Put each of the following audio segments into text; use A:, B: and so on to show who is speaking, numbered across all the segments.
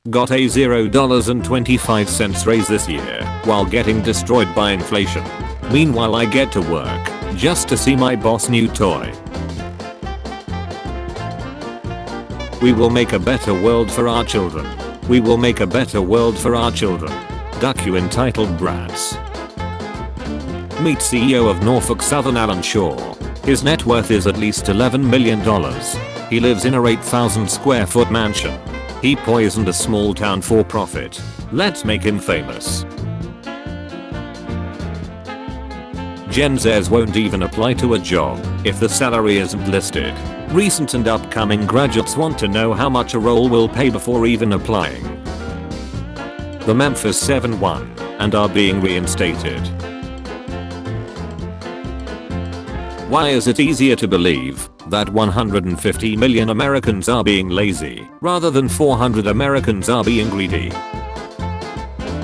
A: Got a $0.25 raise this year while getting destroyed by inflation. Meanwhile I get to work just to see my boss' new toy. We will make a better world for our children. We will make a better world for our children. Duck you entitled brats. Meet CEO of Norfolk Southern Alan Shaw. His net worth is at least $11 million. He lives in a 8,000 square foot mansion. He poisoned a small town for profit. Let's make him famous. Gen Zers won't even apply to a job if the salary isn't listed. Recent and upcoming graduates want to know how much a role will pay before even applying. The Memphis 7 won and are being reinstated. Why is it easier to believe that 150 million Americans are being lazy rather than 400 Americans are being greedy?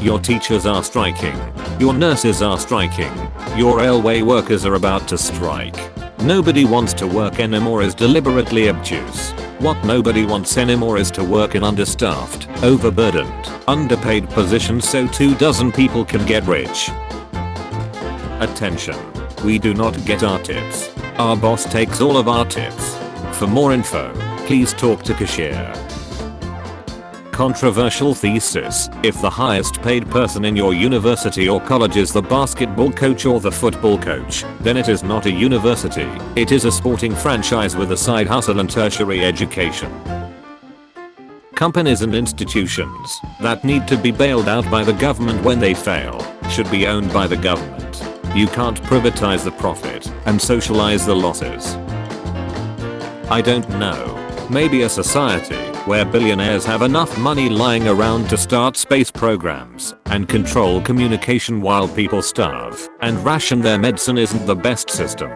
A: Your teachers are striking. Your nurses are striking. Your railway workers are about to strike. Nobody wants to work anymore is deliberately obtuse. What nobody wants anymore is to work in understaffed, overburdened, underpaid positions so 24 people can get rich. Attention. We do not get our tips. Our boss takes all of our tips. For more info, please talk to cashier. Controversial thesis. If the highest paid person in your university or college is the basketball coach or the football coach, then it is not a university. It is a sporting franchise with a side hustle and tertiary education. Companies and institutions that need to be bailed out by the government when they fail should be owned by the government. You can't privatize the profit and socialize the losses. I don't know. Maybe a society where billionaires have enough money lying around to start space programs and control communication while people starve and ration their medicine isn't the best system.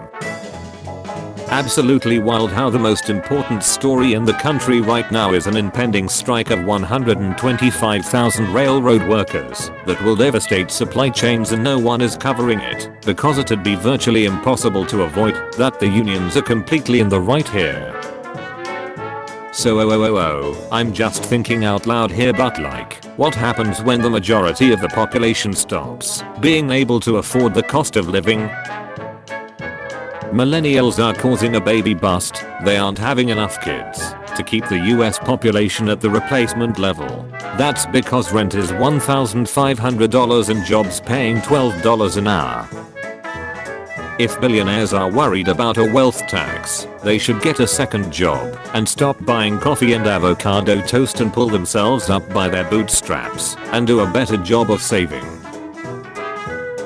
A: Absolutely wild how the most important story in the country right now is an impending strike of 125,000 railroad workers that will devastate supply chains and no one is covering it because it'd be virtually impossible to avoid that the unions are completely in the right here. So I'm just thinking out loud here but like, what happens when the majority of the population stops being able to afford the cost of living? Millennials are causing a baby bust. They aren't having enough kids to keep the US population at the replacement level. That's because rent is $1,500 and jobs paying $12 an hour. If billionaires are worried about a wealth tax, they should get a second job and stop buying coffee and avocado toast and pull themselves up by their bootstraps and do a better job of saving.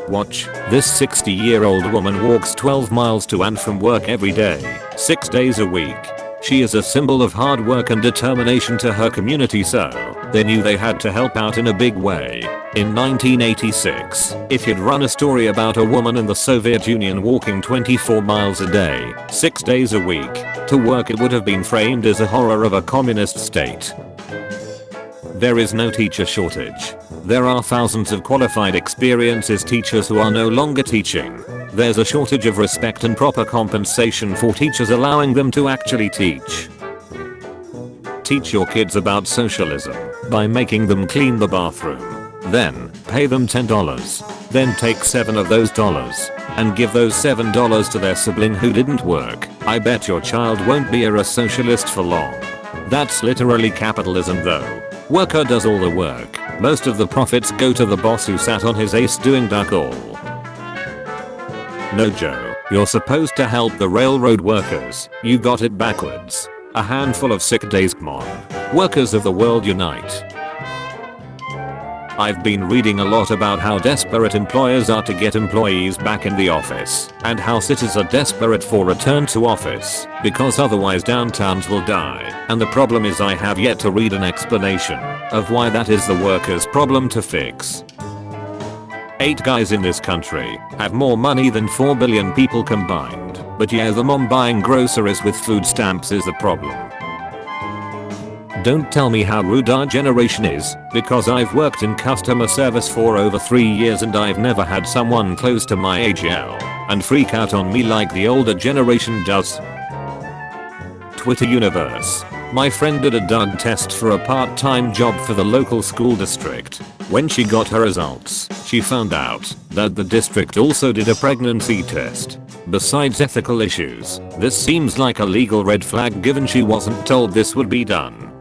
A: Watch, this 60-year-old woman walks 12 miles to and from work every day, 6 days a week. She is a symbol of hard work and determination to her community, so they knew they had to help out in a big way. In 1986, if you'd run a story about a woman in the Soviet Union walking 24 miles a day, 6 days a week, to work, it would have been framed as a horror of a communist state. There is no teacher shortage. There are thousands of qualified experienced teachers who are no longer teaching. There's a shortage of respect and proper compensation for teachers, allowing them to actually teach. Teach your kids about socialism by making them clean the bathroom. Then pay them $10. Then take $7 of those dollars and give those $7 to their sibling who didn't work. I bet your child won't be a socialist for long. That's literally capitalism though. Worker does all the work. Most of the profits go to the boss who sat on his ace doing duck all. No Joe, you're supposed to help the railroad workers. You got it backwards. A handful of sick days, come on. Workers of the world unite. I've been reading a lot about how desperate employers are to get employees back in the office and how cities are desperate for return to office because otherwise downtowns will die, and the problem is I have yet to read an explanation of why that is the workers' problem to fix. 8 guys in this country have more money than 4 billion people combined, but yeah, the mom buying groceries with food stamps is the problem. Don't tell me how rude our generation is, because I've worked in customer service for over 3 years and I've never had someone close to my age yell and freak out on me like the older generation does. Twitter universe. My friend did a drug test for a part-time job for the local school district. When she got her results, she found out that the district also did a pregnancy test. Besides ethical issues, this seems like a legal red flag given she wasn't told this would be done.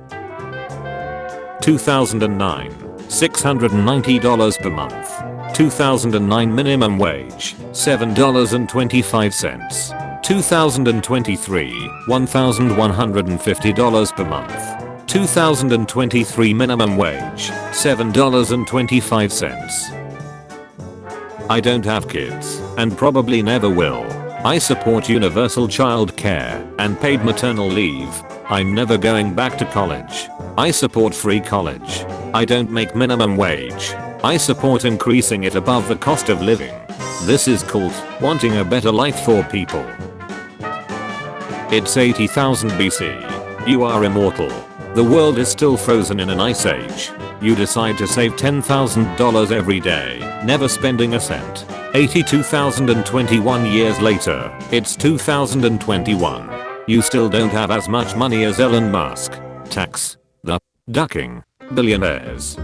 A: 2009. $690 per month. 2009 minimum wage, $7.25. 2023, $1,150 per month. 2023 minimum wage, $7.25. I don't have kids, and probably never will. I support universal child care and paid maternal leave. I'm never going back to college. I support free college. I don't make minimum wage. I support increasing it above the cost of living. This is called wanting a better life for people. It's 80,000 BC. You are immortal. The world is still frozen in an ice age. You decide to save $10,000 every day, never spending a cent. 82,021 years later, it's 2021. You still don't have as much money as Elon Musk. Tax the ducking billionaires.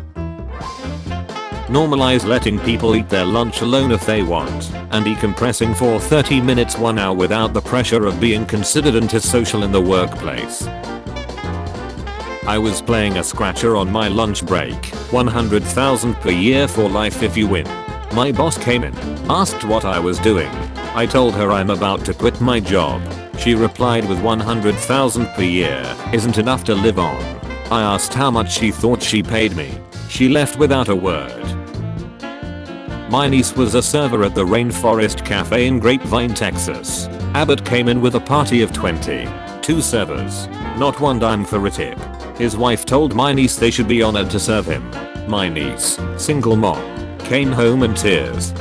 A: Normalize letting people eat their lunch alone if they want, and decompressing for 30 minutes 1 hour without the pressure of being considered antisocial in the workplace. I was playing a scratcher on my lunch break, 100,000 per year for life if you win. My boss came in, asked what I was doing. I told her I'm about to quit my job. She replied with 100,000 per year isn't enough to live on. I asked how much she thought she paid me. She left without a word. My niece was a server at the Rainforest Cafe in Grapevine, Texas. Abbott came in with a party of 20. 2 servers. Not 1 dime for a tip. His wife told my niece they should be honored to serve him. My niece, single mom, came home in tears.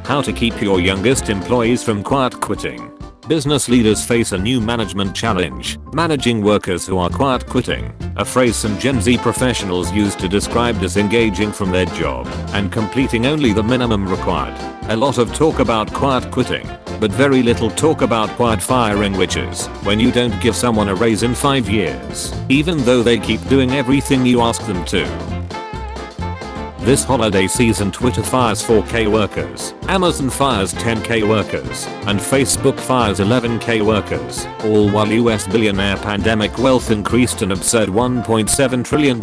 A: How to keep your youngest employees from quiet quitting. Business leaders face a new management challenge, managing workers who are quiet quitting, a phrase some Gen Z professionals use to describe disengaging from their job and completing only the minimum required. A lot of talk about quiet quitting, but very little talk about quiet firing, which is when you don't give someone a raise in 5 years, even though they keep doing everything you ask them to. This holiday season, Twitter fires 4K workers, Amazon fires 10K workers, and Facebook fires 11K workers, all while US billionaire pandemic wealth increased an absurd $1.7 trillion.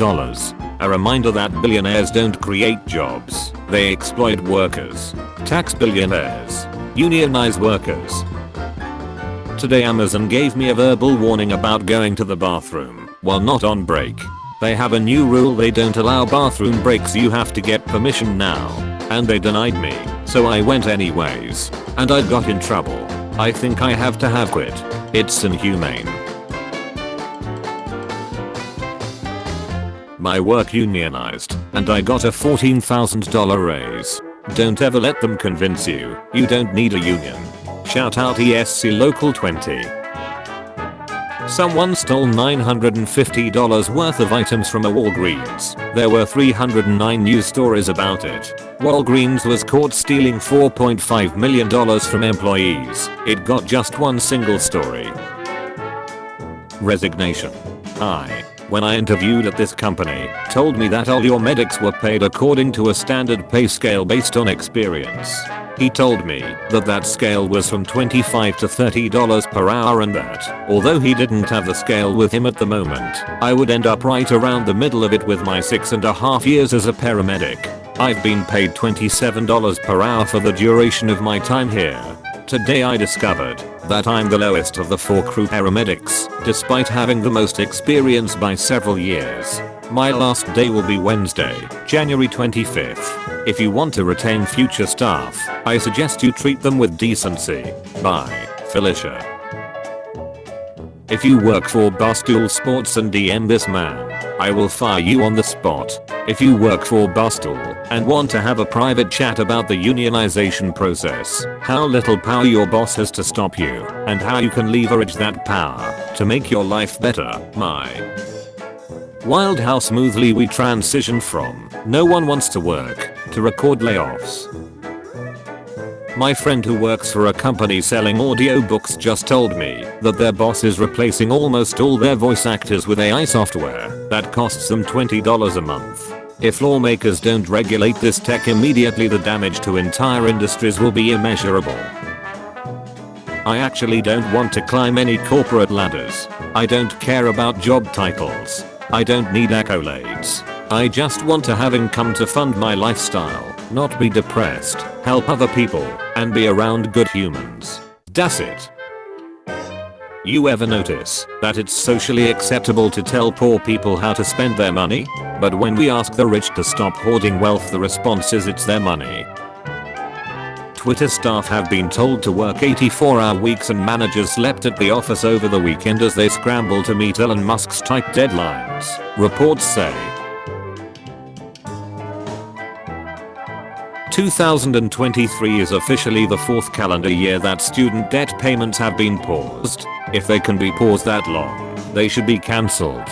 A: A reminder that billionaires don't create jobs, they exploit workers. Tax billionaires. Unionize workers. Today Amazon gave me a verbal warning about going to the bathroom while not on break. They have a new rule, they don't allow bathroom breaks, you have to get permission now. And they denied me, so I went anyways. And I got in trouble. I think I have to have quit. It's inhumane. My work unionized, and I got a $14,000 raise. Don't ever let them convince you you don't need a union. Shout out ESC Local 20. Someone stole $950 worth of items from a Walgreens. There were 309 news stories about it. Walgreens was caught stealing $4.5 million from employees. It got just one single story. Resignation. When I interviewed at this company, told me that all your medics were paid according to a standard pay scale based on experience. He told me that that scale was from $25 to $30 per hour, and that, although he didn't have the scale with him at the moment, I would end up right around the middle of it with my 6.5 years as a paramedic. I've been paid $27 per hour for the duration of my time here. Today I discovered that I'm the lowest of the 4 crew paramedics, despite having the most experience by several years. My last day will be Wednesday, January 25th. If you want to retain future staff, I suggest you treat them with decency. Bye, Felicia. If you work for Barstool Sports and DM this man, I will fire you on the spot. If you work for Barstool and want to have a private chat about the unionization process, how little power your boss has to stop you, and how you can leverage that power to make your life better, my wild how smoothly we transition from no one wants to work to record layoffs. My friend who works for a company selling audiobooks just told me that their boss is replacing almost all their voice actors with AI software that costs them $20 a month. If lawmakers don't regulate this tech immediately, the damage to entire industries will be immeasurable. I actually don't want to climb any corporate ladders. I don't care about job titles. I don't need accolades. I just want to have income to fund my lifestyle, not be depressed, help other people, and be around good humans. That's it. You ever notice that it's socially acceptable to tell poor people how to spend their money? But when we ask the rich to stop hoarding wealth, the response is it's their money. Twitter staff have been told to work 84-hour weeks, and managers slept at the office over the weekend as they scramble to meet Elon Musk's tight deadlines, reports say. 2023 is officially the fourth calendar year that student debt payments have been paused. If they can be paused that long, they should be cancelled.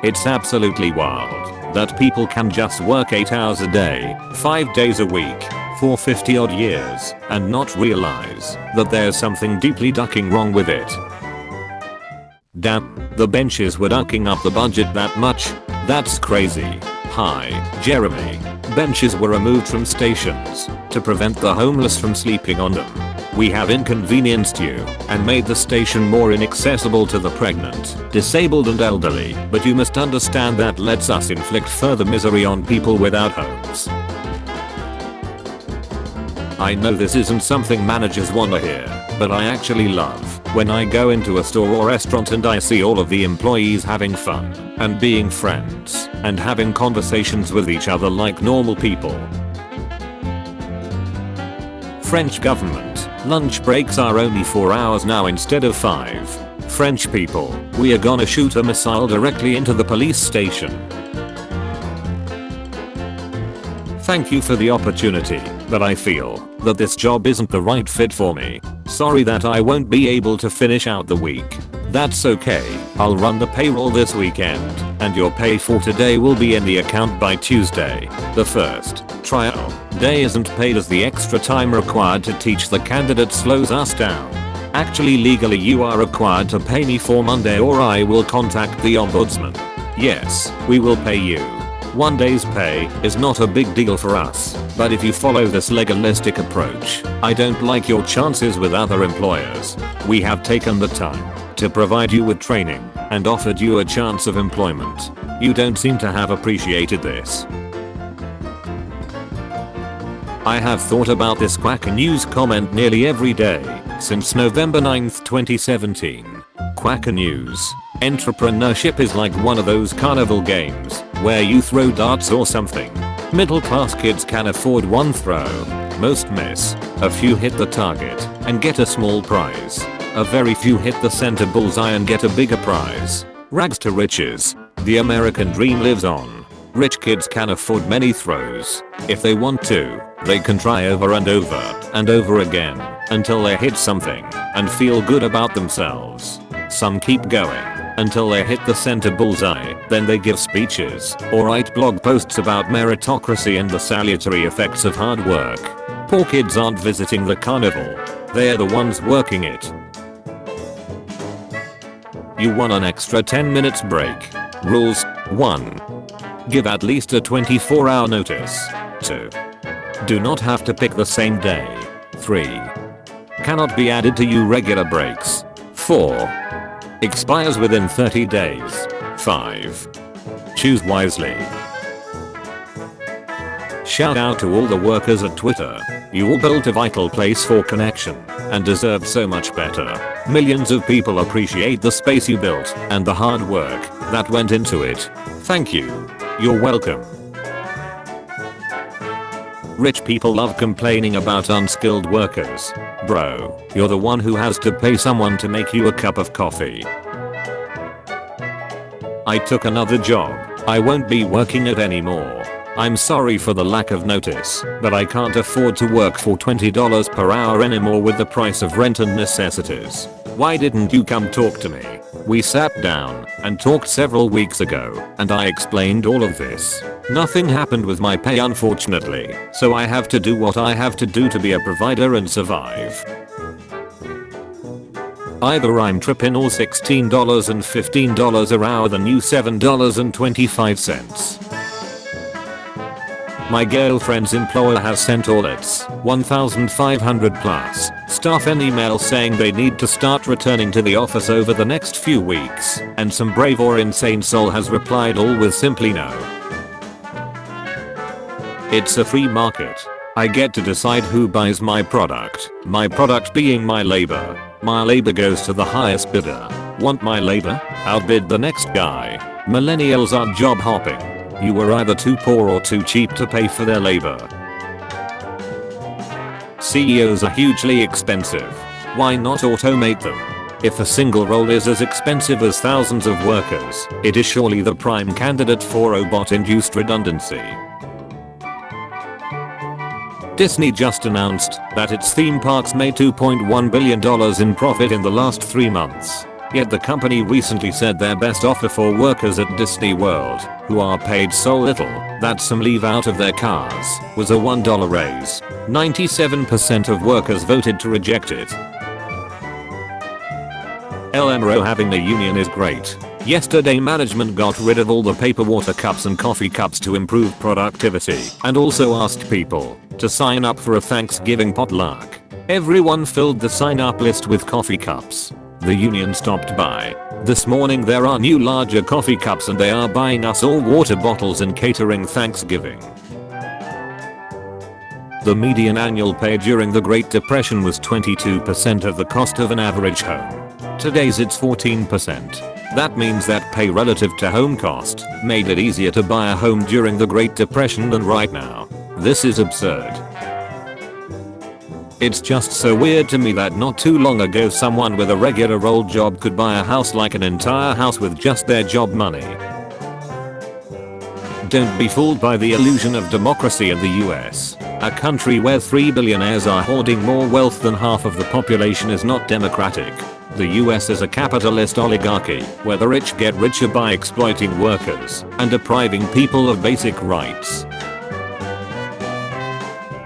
A: It's absolutely wild that people can just work 8 hours a day, 5 days a week, for 50 odd years, and not realize that there's something deeply ducking wrong with it. Damn, the benches were ducking up the budget that much? That's crazy. Hi, Jeremy. Benches were removed from stations to prevent the homeless from sleeping on them. We have inconvenienced you and made the station more inaccessible to the pregnant, disabled and elderly, but you must understand that lets us inflict further misery on people without homes. I know this isn't something managers wanna hear, but I actually love when I go into a store or restaurant and I see all of the employees having fun and being friends and having conversations with each other like normal people. French government, lunch breaks are only 4 hours now instead of 5. French people, we are gonna shoot a missile directly into the police station. Thank you for the opportunity, but I feel that this job isn't the right fit for me. Sorry that I won't be able to finish out the week. That's okay, I'll run the payroll this weekend, and your pay for today will be in the account by Tuesday. The first trial day isn't paid as the extra time required to teach the candidate slows us down. Actually, legally you are required to pay me for Monday or I will contact the ombudsman. Yes, we will pay you. 1 day's pay is not a big deal for us, but if you follow this legalistic approach, I don't like your chances with other employers. We have taken the time to provide you with training and offered you a chance of employment. You don't seem to have appreciated this. I have thought about this Quack News comment nearly every day since November 9th, 2017. Quack News. Entrepreneurship is like one of those carnival games where you throw darts or something. Middle class kids can afford one throw. Most miss. A few hit the target and get a small prize. A very few hit the center bullseye and get a bigger prize. Rags to riches. The American dream lives on. Rich kids can afford many throws. If they want to, they can try over and over again until they hit something and feel good about themselves. Some keep going until they hit the center bullseye, then they give speeches or write blog posts about meritocracy and the salutary effects of hard work. Poor kids aren't visiting the carnival, they're the ones working it. You want an extra 10 minutes break. Rules: 1. Give at least a 24-hour notice. 2. Do not have to pick the same day. 3. Cannot be added to your regular breaks. 4. Expires within 30 days. 5. Choose wisely. Shout out to all the workers at Twitter. You all built a vital place for connection and deserve so much better. Millions of people appreciate the space you built and the hard work that went into it. Thank you. You're welcome. Rich people love complaining about unskilled workers. Bro, you're the one who has to pay someone to make you a cup of coffee. I took another job. I won't be working it anymore. I'm sorry for the lack of notice, but I can't afford to work for $20 per hour anymore with the price of rent and necessities. Why didn't you come talk to me? We sat down and talked several weeks ago, and I explained all of this. Nothing happened with my pay unfortunately, so I have to do what I have to do to be a provider and survive. Either I'm tripping or $16 and $15 a hour, the new $7.25. My girlfriend's employer has sent all its 1,500 plus staff an email saying they need to start returning to the office over the next few weeks, and some brave or insane soul has replied all with simply no. It's a free market. I get to decide who buys my product being my labor. My labor goes to the highest bidder. Want my labor? Outbid the next guy. Millennials are job hopping. You were either too poor or too cheap to pay for their labor. CEOs are hugely expensive. Why not automate them? If a single role is as expensive as thousands of workers, it is surely the prime candidate for robot-induced redundancy. Disney just announced that its theme parks made $2.1 billion in profit in the last 3 months. Yet the company recently said their best offer for workers at Disney World, who are paid so little that some leave out of their cars, was a $1 raise. 97% of workers voted to reject it. LMRO having a union is great. Yesterday management got rid of all the paper water cups and coffee cups to improve productivity, and also asked people to sign up for a Thanksgiving potluck. Everyone filled the sign up list with coffee cups. The union stopped by. This morning there are new larger coffee cups and they are buying us all water bottles and catering Thanksgiving. The median annual pay during the Great Depression was 22% of the cost of an average home. Today's it's 14%. That means that pay relative to home cost made it easier to buy a home during the Great Depression than right now. This is absurd. It's just so weird to me that not too long ago someone with a regular old job could buy a house like an entire house with just their job money. Don't be fooled by the illusion of democracy in the US. A country where 3 billionaires are hoarding more wealth than half of the population is not democratic. The US is a capitalist oligarchy, where the rich get richer by exploiting workers and depriving people of basic rights.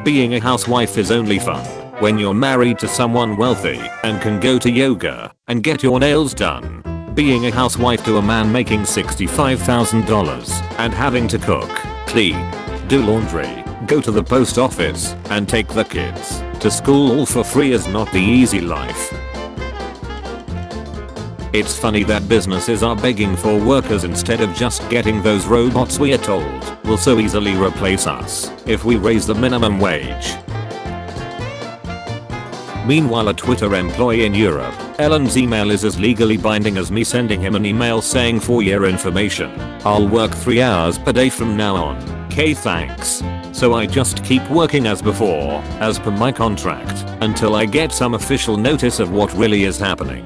A: Being a housewife is only fun when you're married to someone wealthy and can go to yoga and get your nails done. Being a housewife to a man making $65,000 and having to cook, clean, do laundry, go to the post office, and take the kids to school all for free is not the easy life. It's funny that businesses are begging for workers instead of just getting those robots we are told will so easily replace us if we raise the minimum wage. Meanwhile, a Twitter employee in Europe, Elon's email is as legally binding as me sending him an email saying for your information, I'll work 3 hours per day from now on. Okay, thanks. So I just keep working as before, as per my contract, until I get some official notice of what really is happening.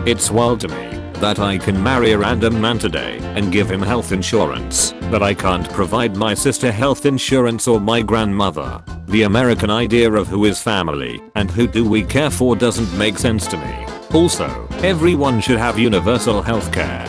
A: It's wild to me that I can marry a random man today and give him health insurance, but I can't provide my sister health insurance or my grandmother. The American idea of who is family and who do we care for doesn't make sense to me. Also, everyone should have universal healthcare.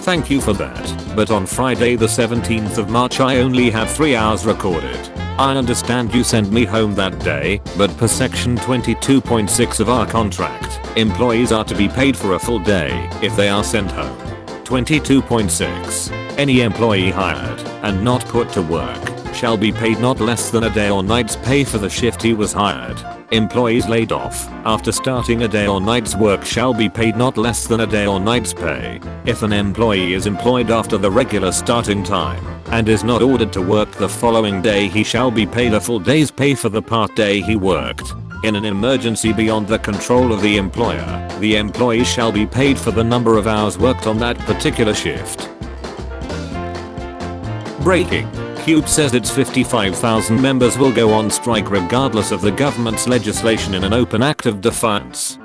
A: Thank you for that, but on Friday the 17th of March I only have 3 hours recorded. I understand you sent me home that day, but per section 22.6 of our contract, employees are to be paid for a full day if they are sent home. 22.6. Any employee hired and not put to work shall be paid not less than a day or night's pay for the shift he was hired. Employees laid off after starting a day or night's work shall be paid not less than a day or night's pay. If an employee is employed after the regular starting time and is not ordered to work the following day, he shall be paid a full day's pay for the part day he worked. In an emergency beyond the control of the employer, the employee shall be paid for the number of hours worked on that particular shift. Breaking. CUBE says its 55,000 members will go on strike regardless of the government's legislation in an open act of defiance.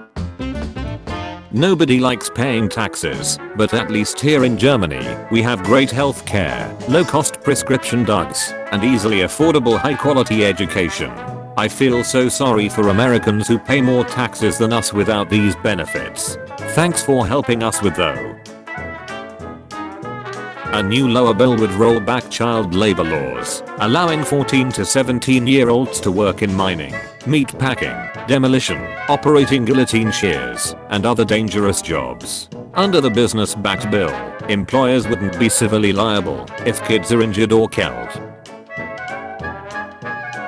A: Nobody likes paying taxes, but at least here in Germany, we have great health care, low-cost prescription drugs, and easily affordable high-quality education. I feel so sorry for Americans who pay more taxes than us without these benefits. Thanks for helping us with though. A new lower bill would roll back child labor laws, allowing 14 to 17-year-olds to work in mining, meat packing, demolition, operating guillotine shears, and other dangerous jobs. Under the business-backed bill, employers wouldn't be civilly liable if kids are injured or killed.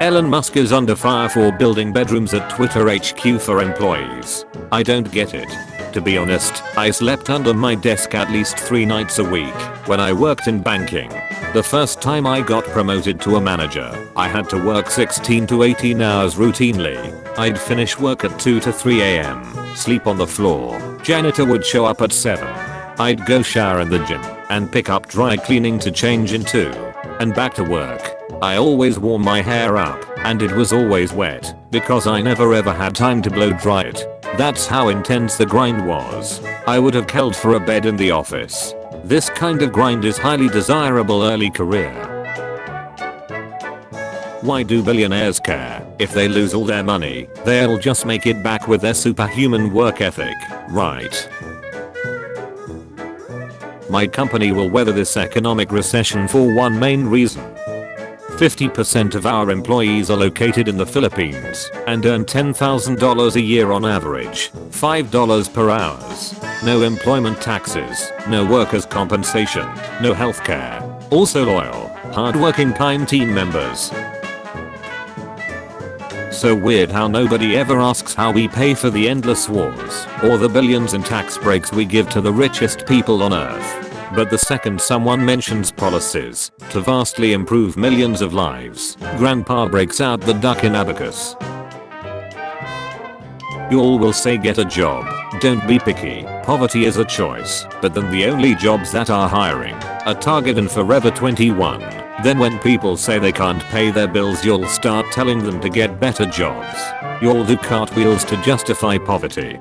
A: Elon Musk is under fire for building bedrooms at Twitter HQ for employees. I don't get it. To be honest, I slept under my desk at least 3 nights a week when I worked in banking. The first time I got promoted to a manager, I had to work 16 to 18 hours routinely. I'd finish work at 2 to 3 am, sleep on the floor. Janitor would show up at 7. I'd go shower in the gym and pick up dry cleaning to change into, and back to work. I always wore my hair up, and it was always wet because I never ever had time to blow dry it. That's how intense the grind was. I would have killed for a bed in the office. This kind of grind is highly desirable early career. Why do billionaires care? If they lose all their money, they'll just make it back with their superhuman work ethic, right? My company will weather this economic recession for one main reason. 50% of our employees are located in the Philippines and earn $10,000 a year on average, $5 per hour. No employment taxes, no workers' compensation, no healthcare. Also loyal, hardworking kind team members. So weird how nobody ever asks how we pay for the endless wars or the billions in tax breaks we give to the richest people on earth. But the second someone mentions policies to vastly improve millions of lives, grandpa breaks out the duck in abacus. You all will say get a job, don't be picky, poverty is a choice, but then the only jobs that are hiring are Target and Forever 21. Then when people say they can't pay their bills, you'll start telling them to get better jobs. You'll do cartwheels to justify poverty.